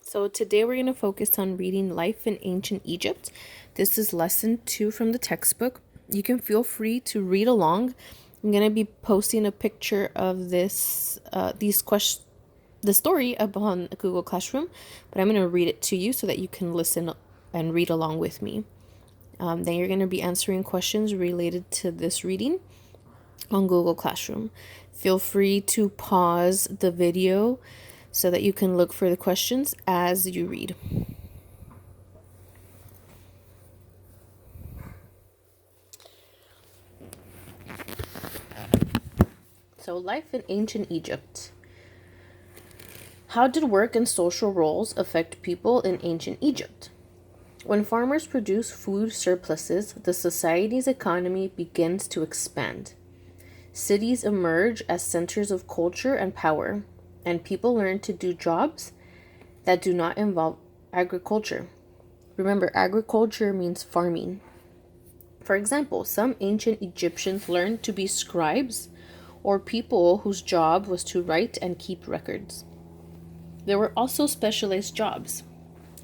So today we're going to focus on reading Life in Ancient Egypt. This is lesson 2 from the textbook. You can feel free to read along. I'm going to be posting a picture of the story upon Google Classroom, but I'm going to read it to you so that you can listen and read along with me. Then you're going to be answering questions related to this reading on Google Classroom. Feel free to pause the video so that you can look for the questions as you read. So, life in ancient Egypt. How did work and social roles affect people in ancient Egypt? When farmers produce food surpluses, the society's economy begins to expand. Cities emerge as centers of culture and power, and people learn to do jobs that do not involve agriculture. Remember, agriculture means farming. For example, some ancient Egyptians learned to be scribes, or people whose job was to write and keep records. There were also specialized jobs.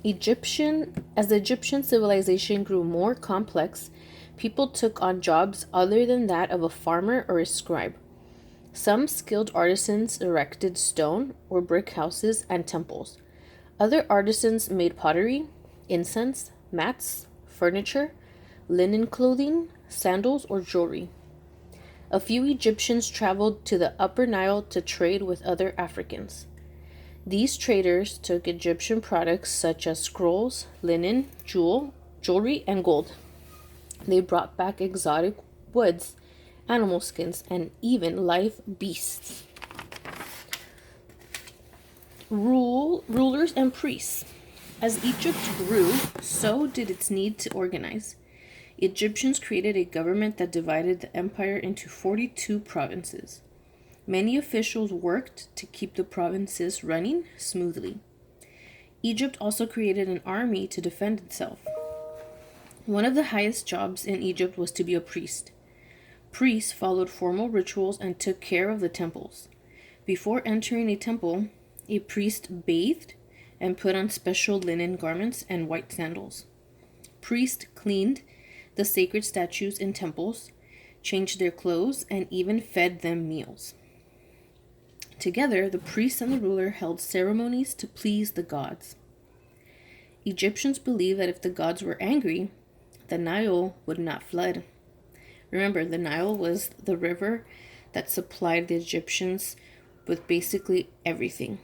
As the Egyptian civilization grew more complex, people took on jobs other than that of a farmer or a scribe. Some skilled artisans erected stone or brick houses and temples. Other artisans made pottery, incense, mats, furniture, linen clothing, sandals, or jewelry. A few Egyptians traveled to the Upper Nile to trade with other Africans. These traders took Egyptian products such as scrolls, linen, jewelry, and gold. They brought back exotic woods, animal skins, and even live beasts. Rulers and priests. As Egypt grew, so did its need to organize. Egyptians created a government that divided the empire into 42 provinces. Many officials worked to keep the provinces running smoothly. Egypt also created an army to defend itself. One of the highest jobs in Egypt was to be a priest. Priests followed formal rituals and took care of the temples. Before entering a temple, a priest bathed and put on special linen garments and white sandals. Priests cleaned the sacred statues in temples, changed their clothes, and even fed them meals. Together, the priest and the ruler held ceremonies to please the gods. Egyptians believed that if the gods were angry, the Nile would not flood. Remember, the Nile was the river that supplied the Egyptians with basically everything.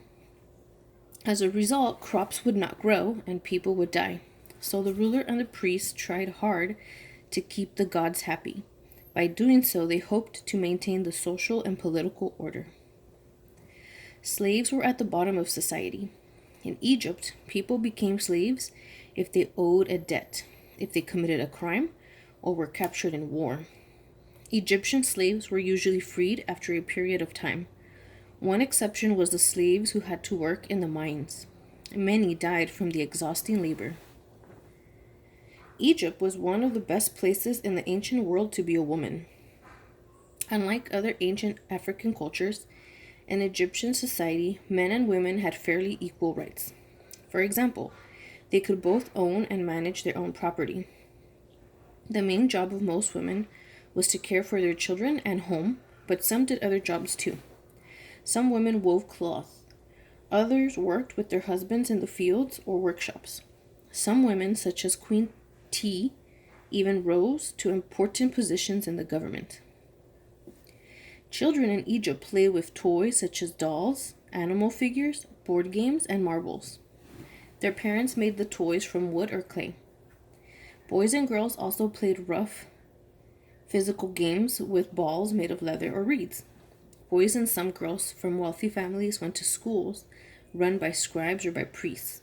As a result, crops would not grow and people would die. So the ruler and the priest tried hard to keep the gods happy. By doing so, they hoped to maintain the social and political order. Slaves were at the bottom of society. In Egypt, people became slaves if they owed a debt, if they committed a crime, or were captured in war. Egyptian slaves were usually freed after a period of time. One exception was the slaves who had to work in the mines. Many died from the exhausting labor. Egypt was one of the best places in the ancient world to be a woman. Unlike other ancient African cultures, in Egyptian society, men and women had fairly equal rights. For example, they could both own and manage their own property. The main job of most women was to care for their children and home, but some did other jobs too. Some women wove cloth. Others worked with their husbands in the fields or workshops. Some women, such as Queen T, even rose to important positions in the government. Children in Egypt played with toys such as dolls, animal figures, board games, and marbles. Their parents made the toys from wood or clay. Boys and girls also played rough, physical games with balls made of leather or reeds. Boys and some girls from wealthy families went to schools run by scribes or by priests.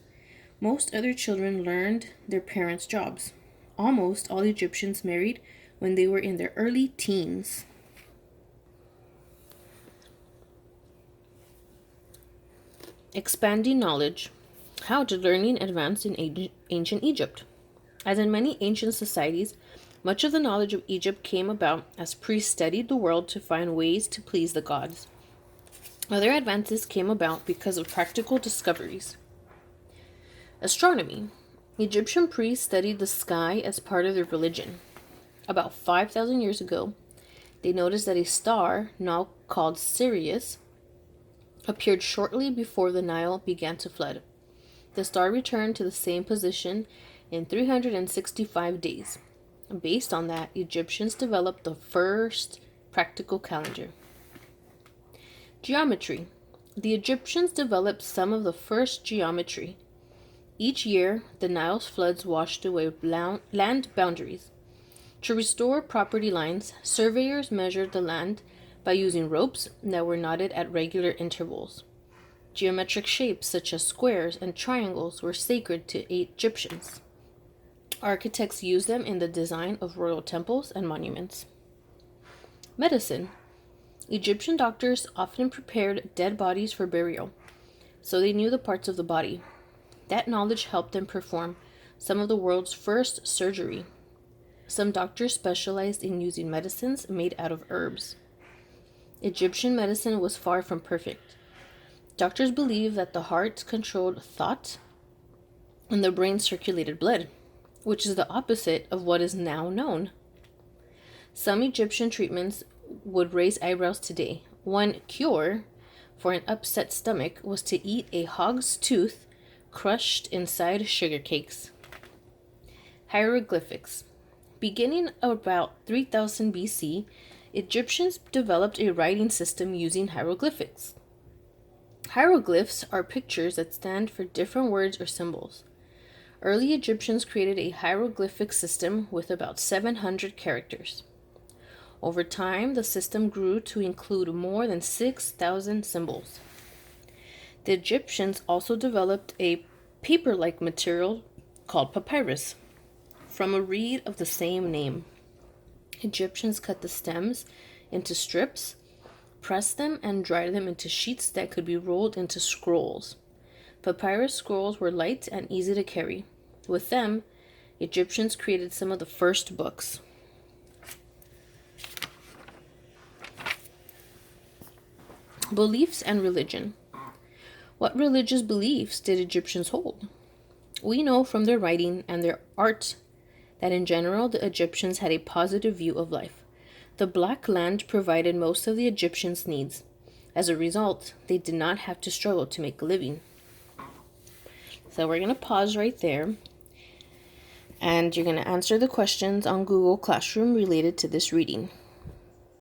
Most other children learned their parents' jobs. Almost all Egyptians married when they were in their early teens. Expanding knowledge. How did learning advance in ancient Egypt? As in many ancient societies, much of the knowledge of Egypt came about as priests studied the world to find ways to please the gods. Other advances came about because of practical discoveries. Astronomy. Egyptian priests studied the sky as part of their religion. About 5,000 years ago, they noticed that a star, now called Sirius, appeared shortly before the Nile began to flood. The star returned to the same position in 365 days. Based on that, Egyptians developed the first practical calendar. Geometry. The Egyptians developed some of the first geometry. Each year, the Nile's floods washed away land boundaries. To restore property lines, surveyors measured the land by using ropes that were knotted at regular intervals. Geometric shapes such as squares and triangles were sacred to Egyptians. Architects used them in the design of royal temples and monuments. Medicine. Egyptian doctors often prepared dead bodies for burial, so they knew the parts of the body. That knowledge helped them perform some of the world's first surgery. Some doctors specialized in using medicines made out of herbs. Egyptian medicine was far from perfect. Doctors believed that the heart controlled thought and the brain circulated blood, which is the opposite of what is now known. Some Egyptian treatments would raise eyebrows today. One cure for an upset stomach was to eat a hog's tooth crushed inside sugar cakes. Hieroglyphics. Beginning about 3000 BC, Egyptians developed a writing system using hieroglyphics. Hieroglyphs are pictures that stand for different words or symbols. Early Egyptians created a hieroglyphic system with about 700 characters. Over time, the system grew to include more than 6,000 symbols. The Egyptians also developed a paper-like material called papyrus from a reed of the same name. Egyptians cut the stems into strips, pressed them, and dried them into sheets that could be rolled into scrolls. Papyrus scrolls were light and easy to carry. With them, Egyptians created some of the first books. Beliefs and religion. What religious beliefs did Egyptians hold? We know from their writing and their art that in general the Egyptians had a positive view of life. The black land provided most of the Egyptians' needs. As a result, they did not have to struggle to make a living. So we're going to pause right there, and you're going to answer the questions on Google Classroom related to this reading.